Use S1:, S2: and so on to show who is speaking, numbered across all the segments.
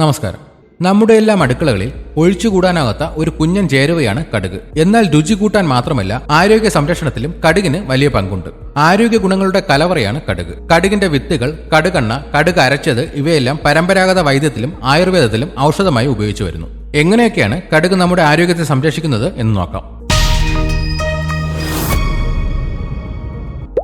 S1: നമസ്കാരം. നമ്മുടെ എല്ലാം അടുക്കളകളിൽ ഒഴിച്ചുകൂടാനാകാത്ത ഒരു കുഞ്ഞൻ ചേരുവയാണ് കടുക്. എന്നാൽ രുചി കൂട്ടാൻ മാത്രമല്ല, ആരോഗ്യ സംരക്ഷണത്തിലും കടുകിന് വലിയ പങ്കുണ്ട്. ആരോഗ്യ ഗുണങ്ങളുടെ കലവറയാണ് കടുക്. കടുകിന്റെ വിത്തുകൾ, കടുകെണ്ണ, കടുക് അരച്ചത് ഇവയെല്ലാം പരമ്പരാഗത വൈദ്യത്തിലും ആയുർവേദത്തിലും ഔഷധമായി ഉപയോഗിച്ചു വരുന്നു. എങ്ങനെയൊക്കെയാണ് കടുക് നമ്മുടെ ആരോഗ്യത്തെ സംരക്ഷിക്കുന്നത് എന്ന് നോക്കാം.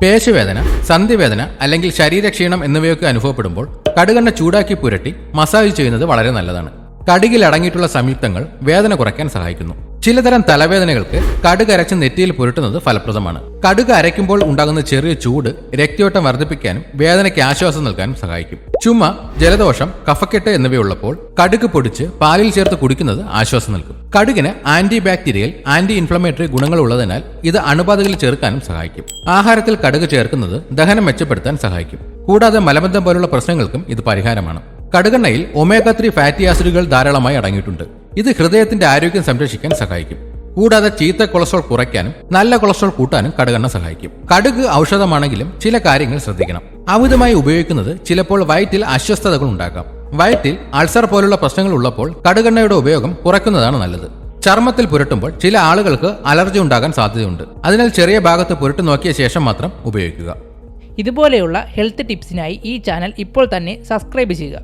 S1: പേശിവേദന, സന്ധിവേദന അല്ലെങ്കിൽ ശരീരക്ഷീണം എന്നിവയൊക്കെ അനുഭവപ്പെടുമ്പോൾ കടുകെണ്ണ ചൂടാക്കി പുരട്ടി മസാജ് ചെയ്യുന്നത് വളരെ നല്ലതാണ്. കടുകിൽ അടങ്ങിയിട്ടുള്ള സംയുക്തങ്ങൾ വേദന കുറയ്ക്കാൻ സഹായിക്കുന്നു. ചിലതരം തലവേദനകൾക്ക് കടുക് അരച്ച് നെറ്റിയിൽ പുരട്ടുന്നത് ഫലപ്രദമാണ്. കടുക് അരയ്ക്കുമ്പോൾ ഉണ്ടാകുന്ന ചെറിയ ചൂട് രക്തയോട്ടം വർദ്ധിപ്പിക്കാനും വേദനയ്ക്ക് ആശ്വാസം നൽകാനും സഹായിക്കും. ചുമ, ജലദോഷം, കഫക്കെട്ട് എന്നിവയുള്ളപ്പോൾ കടുക് പൊടിച്ച് പാലിൽ ചേർത്ത് കുടിക്കുന്നത് ആശ്വാസം നൽകും. കടുകിന് ആന്റി ബാക്ടീരിയൽ, ആന്റി ഇൻഫ്ലമേറ്ററി ഗുണങ്ങൾ ഉള്ളതിനാൽ ഇത് അണുബാധകളിൽ ചെറുക്കാനും സഹായിക്കും. ആഹാരത്തിൽ കടുക് ചേർക്കുന്നത് ദഹനം മെച്ചപ്പെടുത്താൻ സഹായിക്കും. കൂടാതെ മലബന്ധം പോലുള്ള പ്രശ്നങ്ങൾക്കും ഇത് പരിഹാരമാണ്. കടുകെണ്ണയിൽ ഒമേഗ 3 ഫാറ്റി ആസിഡുകൾ ധാരാളമായി അടങ്ങിയിട്ടുണ്ട്. ഇത് ഹൃദയത്തിന്റെ ആരോഗ്യം സംരക്ഷിക്കാൻ സഹായിക്കും. കൂടാതെ ചീത്ത കൊളസ്ട്രോൾ കുറയ്ക്കാനും നല്ല കൊളസ്ട്രോൾ കൂട്ടാനും കടുകെണ്ണ സഹായിക്കും. കടുക് ഔഷധമാണെങ്കിലും ചില കാര്യങ്ങൾ ശ്രദ്ധിക്കണം. അമിതമായി ഉപയോഗിക്കുന്നത് ചിലപ്പോൾ വയറ്റിൽ അസ്വസ്ഥതകൾ ഉണ്ടാക്കാം. വയറ്റിൽ അൾസർ പോലുള്ള പ്രശ്നങ്ങൾ ഉള്ളപ്പോൾ കടുകെണ്ണയുടെ ഉപയോഗം കുറയ്ക്കുന്നതാണ് നല്ലത്. ചർമ്മത്തിൽ പുരട്ടുമ്പോൾ ചില ആളുകൾക്ക് അലർജി ഉണ്ടാകാൻ സാധ്യതയുണ്ട്. അതിനാൽ ചെറിയ ഭാഗത്ത് പുരട്ടി നോക്കിയ ശേഷം മാത്രം ഉപയോഗിക്കുക.
S2: ഇതുപോലെയുള്ള ഹെൽത്ത് ടിപ്സിനായി ഈ ചാനൽ ഇപ്പോൾ തന്നെ സബ്സ്ക്രൈബ് ചെയ്യുക.